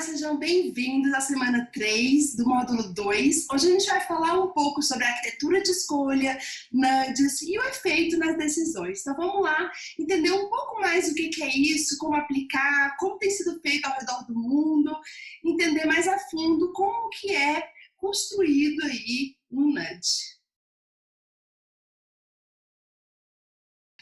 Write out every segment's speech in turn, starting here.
sejam bem-vindos à semana 3 do módulo 2. Hoje a gente vai falar um pouco sobre a arquitetura de escolha, nudges e o efeito nas decisões. Então vamos lá entender um pouco mais o que é isso, como aplicar, como tem sido feito ao redor do mundo, entender mais a fundo como que é construído aí um nudge.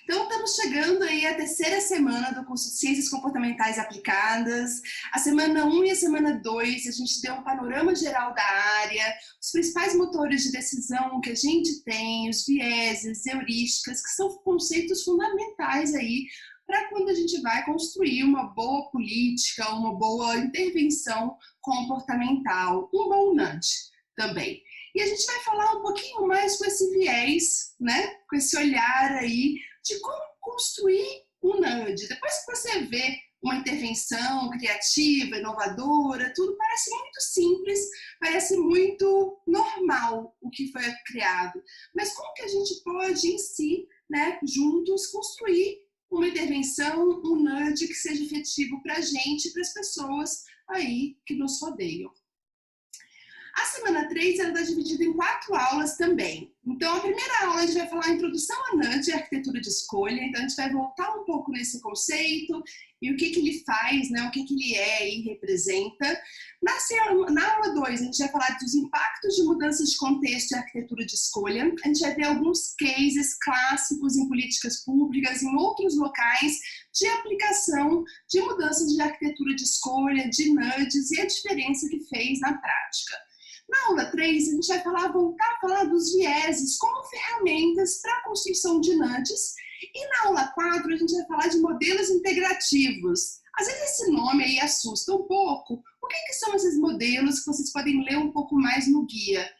Então, estamos chegando aí à terceira semana do curso de Ciências Comportamentais Aplicadas. A semana 1 e a semana 2, a gente deu um panorama geral da área, os principais motores de decisão que a gente tem, os vieses, heurísticas, que são conceitos fundamentais aí para quando a gente vai construir uma boa política, uma boa intervenção comportamental, um bom nudge também. E a gente vai falar um pouquinho mais com esse viés, né? Com esse olhar aí de como construir um nudge. Depois que você vê uma intervenção criativa, inovadora, tudo parece muito simples, parece muito normal o que foi criado. Mas como que a gente pode, em si, né, juntos, construir uma intervenção, um nudge que seja efetivo para a gente e para as pessoas aí que nos rodeiam? A semana 3 ela está dividida em 4 aulas também. Então, a primeira aula a gente vai falar a introdução a nudge, a arquitetura de escolha. Então, a gente vai voltar um pouco nesse conceito e o que ele faz, né? O que ele é e representa. Na aula 2, a gente vai falar dos impactos de mudanças de contexto e arquitetura de escolha. A gente vai ver alguns cases clássicos em políticas públicas, em outros locais, de aplicação de mudanças de arquitetura de escolha, de nudges e a diferença que fez na prática. Na aula 3, a gente vai voltar a falar dos vieses como ferramentas para a construção de nudges. E na aula 4, a gente vai falar de modelos integrativos. Às vezes esse nome aí assusta um pouco. O que são esses modelos que vocês podem ler um pouco mais no guia?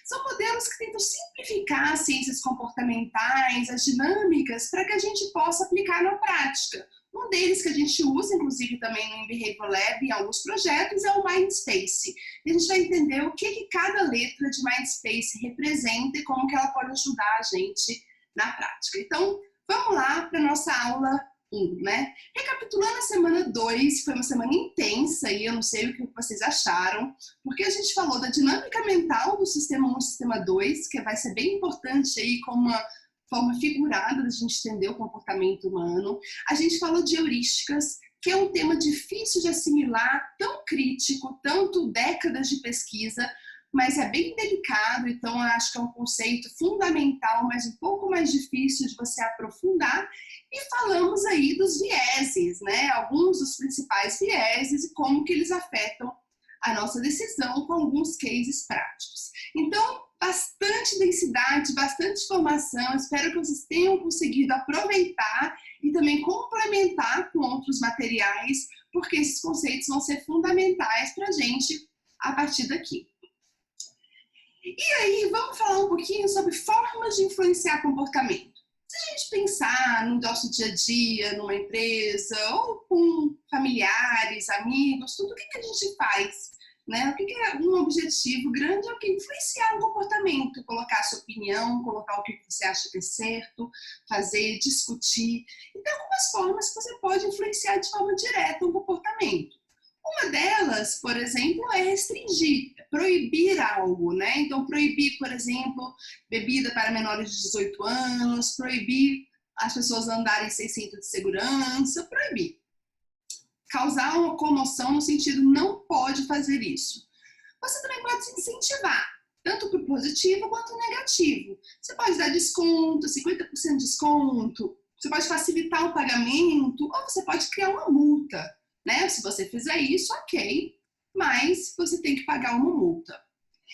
São modelos que tentam simplificar as ciências comportamentais, as dinâmicas, para que a gente possa aplicar na prática. Um deles que a gente usa, inclusive, também no Behavior Lab, em alguns projetos, é o Mindspace. E a gente vai entender o que cada letra de Mindspace representa e como que ela pode ajudar a gente na prática. Então, vamos lá para a nossa aula 1, né? Recapitulando a semana 2, foi uma semana intensa e eu não sei o que vocês acharam, porque a gente falou da dinâmica mental do sistema 1 e sistema 2, que vai ser bem importante aí como uma forma figurada da gente entender o comportamento humano. A gente falou de heurísticas, que é um tema difícil de assimilar, tão crítico, tanto décadas de pesquisa, mas é bem delicado, então eu acho que é um conceito fundamental, mas um pouco mais difícil de você aprofundar. E falamos aí dos vieses, né? Alguns dos principais vieses e como que eles afetam a nossa decisão com alguns cases práticos. Então, bastante densidade, bastante informação, espero que vocês tenham conseguido aproveitar e também complementar com outros materiais, porque esses conceitos vão ser fundamentais para a gente a partir daqui. E aí, vamos falar um pouquinho sobre formas de influenciar comportamento. Se a gente pensar no nosso dia a dia, numa empresa, ou com familiares, amigos, tudo o que a gente faz? Né? O que é um objetivo grande? É o que influenciar o comportamento, colocar a sua opinião, colocar o que você acha que é certo, fazer, discutir. E tem algumas formas que você pode influenciar de forma direta o comportamento. Uma delas, por exemplo, é restringir, proibir algo, né? Então, proibir, por exemplo, bebida para menores de 18 anos, proibir as pessoas andarem sem cinto de segurança, proibir. Causar uma comoção no sentido não pode fazer isso. Você também pode se incentivar, tanto para o positivo quanto o negativo. Você pode dar desconto, 50% de desconto, você pode facilitar o pagamento, ou você pode criar uma multa. Né? Se você fizer isso, ok, mas você tem que pagar uma multa.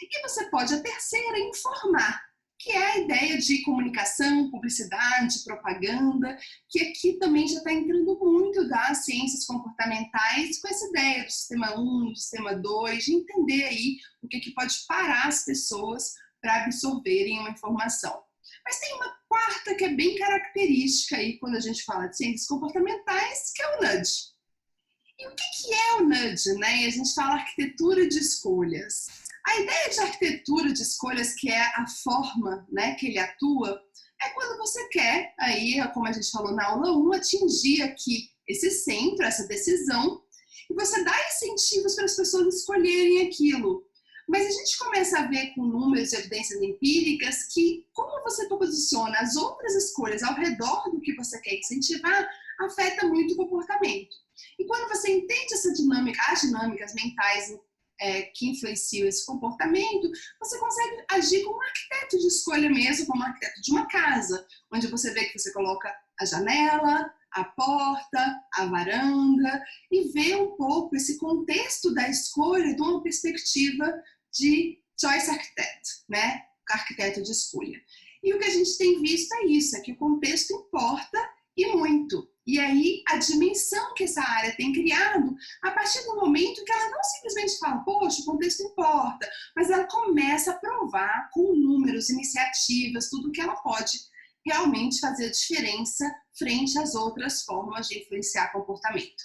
E você pode, a terceira, informar, que é a ideia de comunicação, publicidade, propaganda, que aqui também já está entrando muito das ciências comportamentais com essa ideia do sistema 1, do sistema 2, de entender aí o que pode parar as pessoas para absorverem uma informação. Mas tem uma quarta que é bem característica aí quando a gente fala de ciências comportamentais, que é o nudge. E o que é o nudge, né? E a gente fala arquitetura de escolhas. A ideia de arquitetura de escolhas, que é a forma, né, que ele atua, é quando você quer, aí, como a gente falou na aula 1, atingir aqui esse centro, essa decisão, E você dá incentivos para as pessoas escolherem aquilo. Mas a gente começa a ver com números e evidências empíricas que como você posiciona as outras escolhas ao redor do que você quer incentivar, afeta muito o comportamento. E quando você entende essa dinâmica, as dinâmicas mentais que influenciam esse comportamento, você consegue agir como um arquiteto de escolha mesmo, como um arquiteto de uma casa, onde você vê que você coloca a janela, a porta, a varanda, e vê um pouco esse contexto da escolha de uma perspectiva de choice architect, né? Arquiteto de escolha. E o que a gente tem visto é isso, é que o contexto importa e muito. E aí, a dimensão que essa área tem criado, a partir do momento que ela não simplesmente fala, poxa, o contexto importa, mas ela começa a provar com números, iniciativas, tudo que ela pode realmente fazer a diferença frente às outras formas de influenciar comportamento.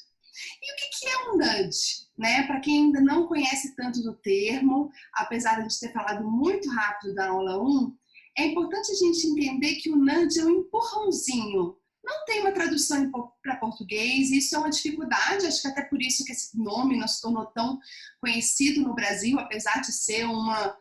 E o que é um nudge? Né? Para quem ainda não conhece tanto do termo, apesar de a gente ter falado muito rápido da aula 1, é importante a gente entender que o nudge é um empurrãozinho. Não tem uma tradução para português, isso é uma dificuldade, acho que até por isso que esse nome não se tornou tão conhecido no Brasil, apesar de ser uma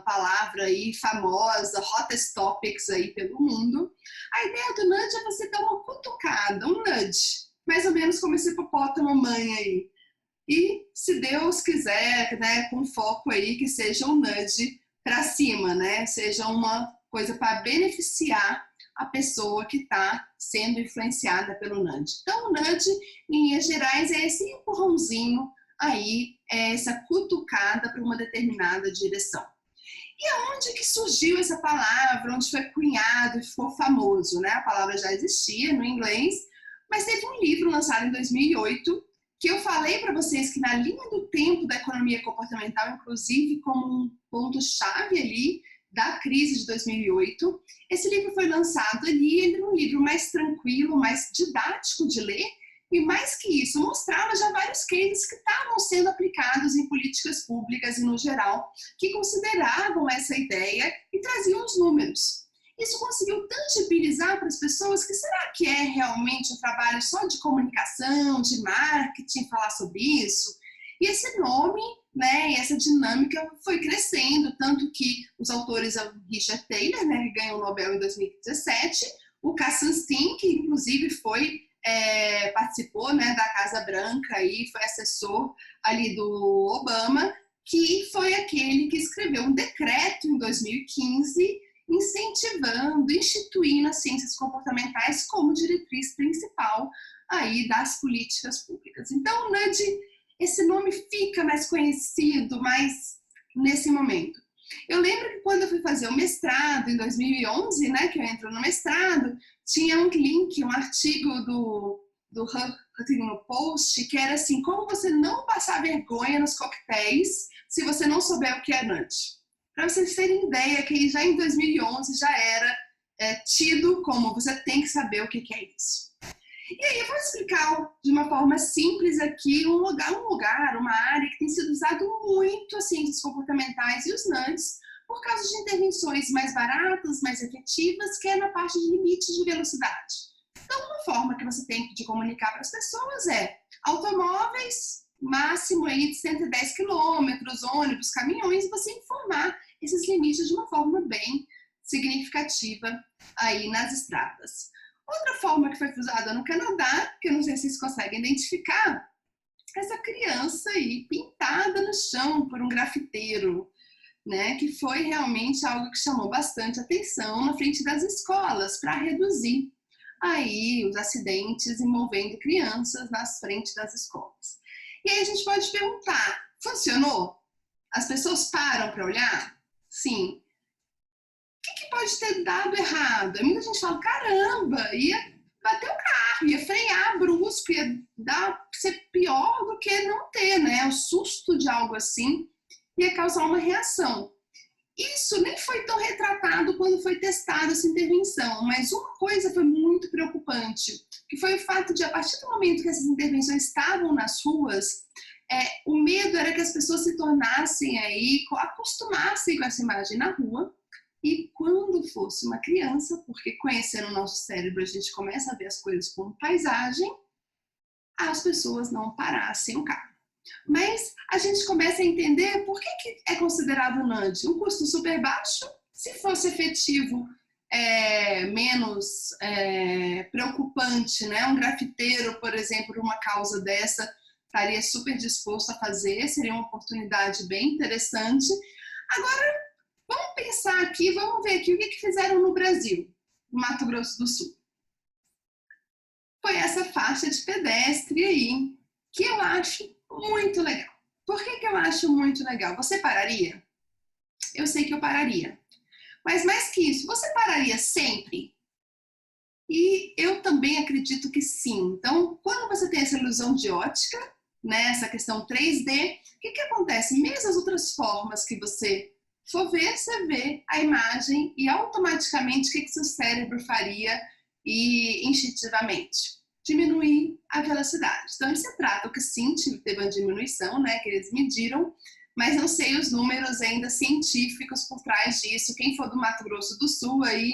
palavra aí famosa, hottest topics aí pelo mundo. A ideia do nudge é você dar uma cutucada, um nudge, mais ou menos como esse hipopótamo mãe aí. E se Deus quiser, né, com foco aí, que seja um nudge para cima, né, seja uma coisa para beneficiar a pessoa que está sendo influenciada pelo nudge. Então, o nudge, em linhas gerais, é esse empurrãozinho aí, é essa cutucada para uma determinada direção. E aonde que surgiu essa palavra, onde foi cunhado e ficou famoso, né? A palavra já existia no inglês, mas teve um livro lançado em 2008, que eu falei para vocês que na linha do tempo da economia comportamental, inclusive como um ponto-chave ali da crise de 2008, esse livro foi lançado ali, ele era um livro mais tranquilo, mais didático de ler, e mais que isso, mostrava já vários cases que estavam sendo aplicados em políticas públicas e no geral, que consideravam essa ideia e traziam os números. Isso conseguiu tangibilizar para as pessoas que será que é realmente um trabalho só de comunicação, de marketing, falar sobre isso? E esse nome, né, e essa dinâmica foi crescendo, tanto que os autores, o Richard Taylor, né, que ganhou o Nobel em 2017, o Kassanstin, que inclusive participou, né, da Casa Branca e foi assessor ali do Obama, que foi aquele que escreveu um decreto em 2015 incentivando, instituindo as ciências comportamentais como diretriz principal aí das políticas públicas. Então, o nudge, esse nome fica mais conhecido mais nesse momento. Eu lembro que quando eu fui fazer o mestrado, em 2011, né, que eu entro no mestrado, tinha um link, um artigo do Huffington Post, que era assim, como você não passar vergonha nos coquetéis se você não souber o que é nudge. Para vocês terem ideia, que já em 2011 já era tido como você tem que saber o que é isso. E aí eu vou explicar de uma forma simples aqui um lugar, uma área que tem sido usado muito as ciências comportamentais e os nudges por causa de intervenções mais baratas, mais efetivas, que é na parte de limites de velocidade. Então, uma forma que você tem de comunicar para as pessoas é automóveis, máximo aí de 110 quilômetros, ônibus, caminhões, você informar esses limites de uma forma bem significativa aí nas estradas. Outra forma que foi usada no Canadá, que eu não sei se vocês conseguem identificar, essa criança aí pintada no chão por um grafiteiro, né, que foi realmente algo que chamou bastante atenção na frente das escolas para reduzir aí os acidentes envolvendo crianças nas frentes das escolas. E aí a gente pode perguntar, funcionou? As pessoas param para olhar? Sim. O que pode ter dado errado? Muita gente fala, caramba, ia bater o carro, ia frear brusco, ia ser pior do que não ter, né? O susto de algo assim ia causar uma reação. Isso nem foi tão retratado quando foi testada essa intervenção, mas uma coisa foi muito preocupante, que foi o fato de, a partir do momento que essas intervenções estavam nas ruas, o medo era que as pessoas se tornassem aí, acostumassem com essa imagem na rua, e quando fosse uma criança, porque conhecendo o nosso cérebro a gente começa a ver as coisas como paisagem, as pessoas não parassem o carro. Mas a gente começa a entender por que é considerado nudge. Um custo super baixo, se fosse efetivo, menos preocupante, né? Um grafiteiro, por exemplo, uma causa dessa, estaria super disposto a fazer, seria uma oportunidade bem interessante. Agora, vamos pensar aqui, vamos ver aqui o que fizeram no Brasil, no Mato Grosso do Sul. Foi essa faixa de pedestre aí, que eu acho muito legal. Por que eu acho muito legal? Você pararia? Eu sei que eu pararia. Mas mais que isso, você pararia sempre? E eu também acredito que sim. Então, quando você tem essa ilusão de ótica, né, essa questão 3D, o que acontece? Mesmo as outras formas que você for ver, você vê a imagem e automaticamente o que seu cérebro faria e instintivamente? Diminuir a velocidade. Então, isso trata que sim, teve uma diminuição, né, que eles mediram, mas não sei os números ainda científicos por trás disso. Quem for do Mato Grosso do Sul aí,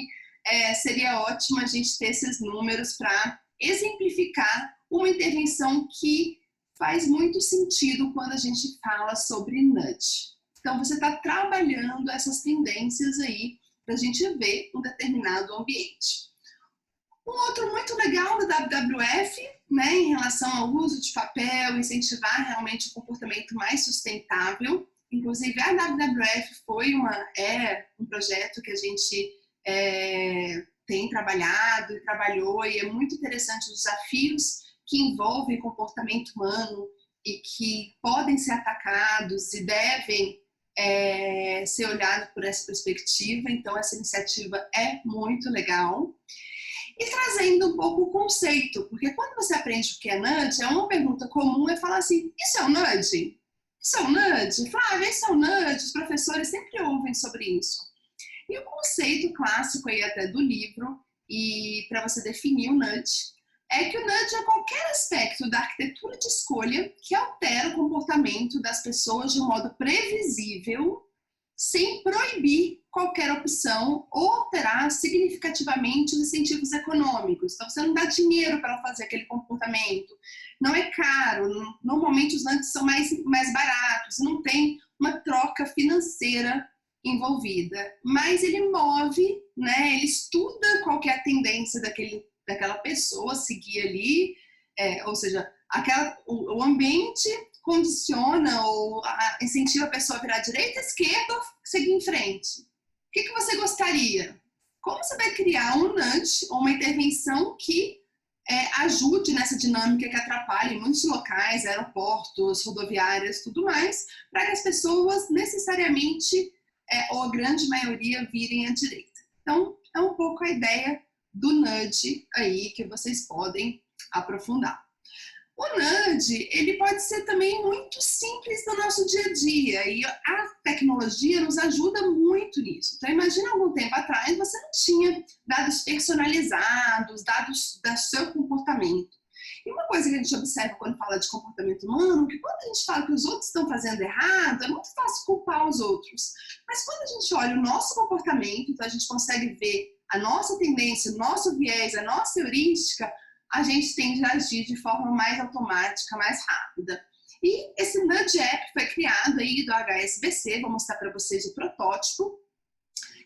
seria ótimo a gente ter esses números para exemplificar uma intervenção que faz muito sentido quando a gente fala sobre nudge. Então, você está trabalhando essas tendências aí para a gente ver um determinado ambiente. Um outro muito legal do WWF, né, em relação ao uso de papel, incentivar realmente o comportamento mais sustentável. Inclusive, a WWF é um projeto que a gente tem trabalhado e trabalhou, e é muito interessante os desafios que envolvem comportamento humano e que podem ser atacados e devem ser olhados por essa perspectiva. Então, essa iniciativa é muito legal. E trazendo um pouco o conceito, porque quando você aprende o que é nudge, uma pergunta comum é falar assim, isso é um nudge? Isso é um nudge? Flávia, isso é um nudge? Os professores sempre ouvem sobre isso. E o conceito clássico aí até do livro, e para você definir o nudge, é que o nudge é qualquer aspecto da arquitetura de escolha que altera o comportamento das pessoas de um modo previsível, sem proibir qualquer opção ou alterar significativamente os incentivos econômicos. Então, você não dá dinheiro para ela fazer aquele comportamento, não é caro, normalmente os nudges são mais baratos, não tem uma troca financeira envolvida, mas ele move, né, ele estuda qual que é a tendência daquela pessoa seguir ali, ou seja, o ambiente condiciona ou incentiva a pessoa a virar à direita, à esquerda ou seguir em frente. O que você gostaria? Como você vai criar um nudge ou uma intervenção que ajude nessa dinâmica que atrapalha em muitos locais, aeroportos, rodoviárias, tudo mais, para que as pessoas necessariamente, ou a grande maioria, virem à direita. Então, é um pouco a ideia do nudge aí que vocês podem aprofundar. O nudge, ele pode ser também muito simples no nosso dia a dia e a tecnologia nos ajuda muito nisso. Então, imagina algum tempo atrás você não tinha dados personalizados, dados do seu comportamento. E uma coisa que a gente observa quando fala de comportamento humano, que quando a gente fala que os outros estão fazendo errado, é muito fácil culpar os outros. Mas quando a gente olha o nosso comportamento, então a gente consegue ver a nossa tendência, o nosso viés, a nossa heurística, a gente tende a agir de forma mais automática, mais rápida. E esse Nudge App foi criado aí do HSBC, vou mostrar para vocês o protótipo,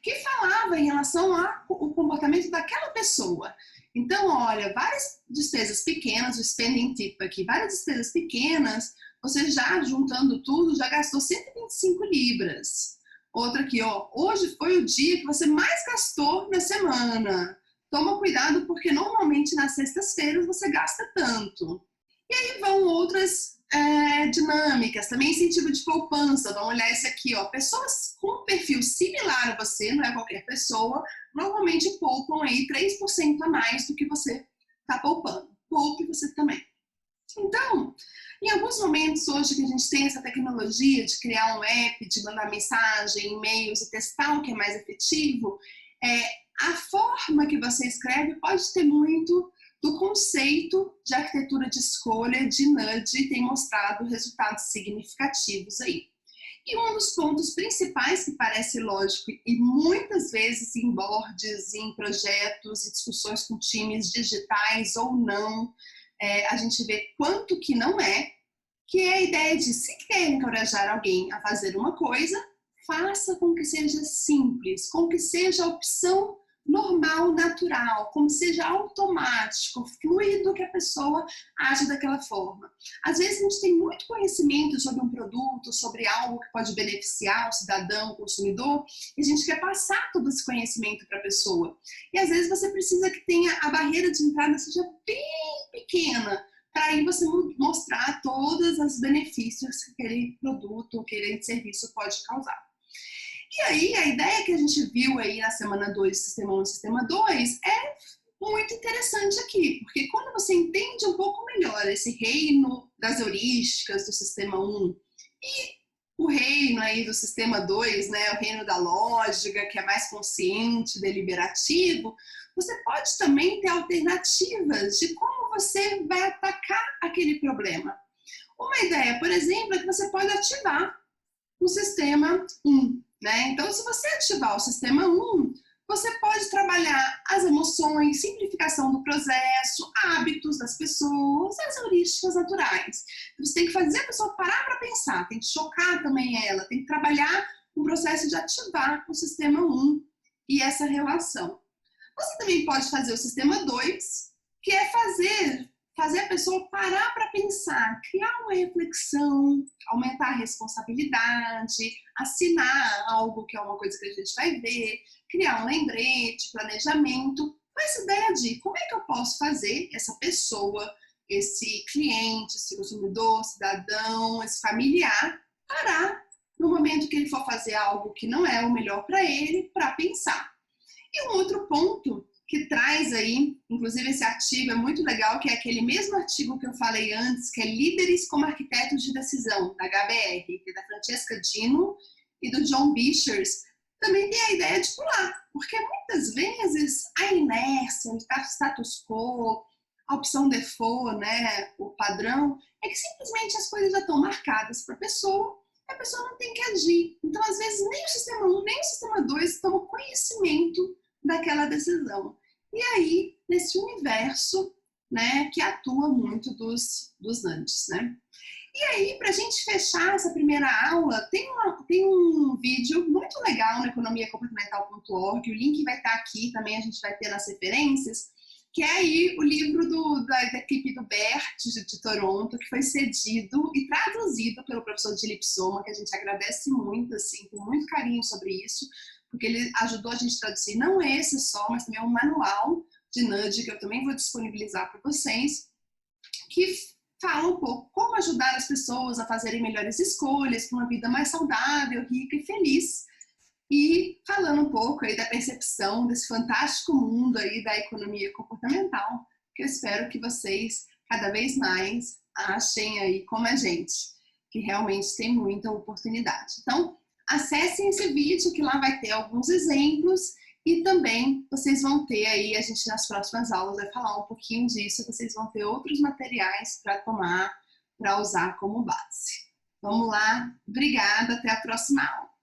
que falava em relação ao comportamento daquela pessoa. Então, olha, várias despesas pequenas, o spending tip aqui, várias despesas pequenas, você já juntando tudo, já gastou 125 libras. Outra aqui, ó, hoje foi o dia que você mais gastou na semana. Toma cuidado porque normalmente nas sextas-feiras você gasta tanto. E aí vão outras dinâmicas, também incentivo de poupança. Vamos olhar esse aqui, ó. Pessoas com um perfil similar a você, não é qualquer pessoa, normalmente poupam aí 3% a mais do que você está poupando. Poupe você também. Então, em alguns momentos hoje que a gente tem essa tecnologia de criar um app, de mandar mensagem, e-mails e testar o que é mais efetivo, a forma que você escreve pode ter muito do conceito de arquitetura de escolha de nudge, tem mostrado resultados significativos aí. E um dos pontos principais que parece lógico e muitas vezes em boards, em projetos e discussões com times digitais ou não, a gente vê quanto que não é, que é a ideia de se quer encorajar alguém a fazer uma coisa, faça com que seja simples, com que seja a opção normal, natural, como seja automático, fluido, que a pessoa age daquela forma. Às vezes a gente tem muito conhecimento sobre um produto, sobre algo que pode beneficiar o cidadão, o consumidor, e a gente quer passar todo esse conhecimento para a pessoa. E às vezes você precisa que tenha a barreira de entrada seja bem pequena, para aí você mostrar todos os benefícios que aquele produto, aquele serviço pode causar. E aí, a ideia que a gente viu aí na semana 2, Sistema 1 e Sistema 2 é muito interessante aqui, porque quando você entende um pouco melhor esse reino das heurísticas do Sistema 1 e o reino aí do Sistema 2, né, o reino da lógica, que é mais consciente, deliberativo, você pode também ter alternativas de como você vai atacar aquele problema. Uma ideia, por exemplo, é que você pode ativar o Sistema 1. Né? Então, se você ativar o Sistema 1, você pode trabalhar as emoções, simplificação do processo, hábitos das pessoas, as heurísticas naturais. Você tem que fazer a pessoa parar para pensar, tem que chocar também ela, tem que trabalhar o processo de ativar o Sistema 1 e essa relação. Você também pode fazer o Sistema 2, que é fazer a pessoa parar para pensar, criar uma reflexão, aumentar a responsabilidade, assinar algo que é uma coisa que a gente vai ver, criar um lembrete, planejamento, com essa ideia de como é que eu posso fazer essa pessoa, esse cliente, esse consumidor, cidadão, esse familiar, parar no momento que ele for fazer algo que não é o melhor para ele, para pensar. E um outro ponto que traz aí, inclusive esse artigo é muito legal, que é aquele mesmo artigo que eu falei antes, que é Líderes como Arquitetos de Decisão, da HBR, que é da Francesca Dino e do John Bichers, também tem a ideia de pular, porque muitas vezes a inércia, o status quo, a opção default, né, o padrão, é que simplesmente as coisas já estão marcadas para a pessoa não tem que agir. Então, às vezes, nem o Sistema 1, nem o Sistema 2 tomam conhecimento daquela decisão. E aí, nesse universo, né, que atua muito dos antes, né? E aí, para a gente fechar essa primeira aula, tem um vídeo muito legal no economiacomportamental.org, o link vai estar aqui, também a gente vai ter nas referências, que é aí o livro da equipe do BERT de Toronto, que foi cedido e traduzido pelo professor Dilip Soma, que a gente agradece muito, assim, com muito carinho sobre isso, porque ele ajudou a gente a traduzir não esse só, mas também um manual de nudge, que eu também vou disponibilizar para vocês, que fala um pouco como ajudar as pessoas a fazerem melhores escolhas para uma vida mais saudável, rica e feliz, e falando um pouco aí da percepção desse fantástico mundo aí da economia comportamental, que eu espero que vocês cada vez mais achem aí como a gente, que realmente tem muita oportunidade. Então, acessem esse vídeo que lá vai ter alguns exemplos e também vocês vão ter aí, a gente nas próximas aulas vai falar um pouquinho disso, vocês vão ter outros materiais para tomar, para usar como base. Vamos lá, obrigada, até a próxima aula.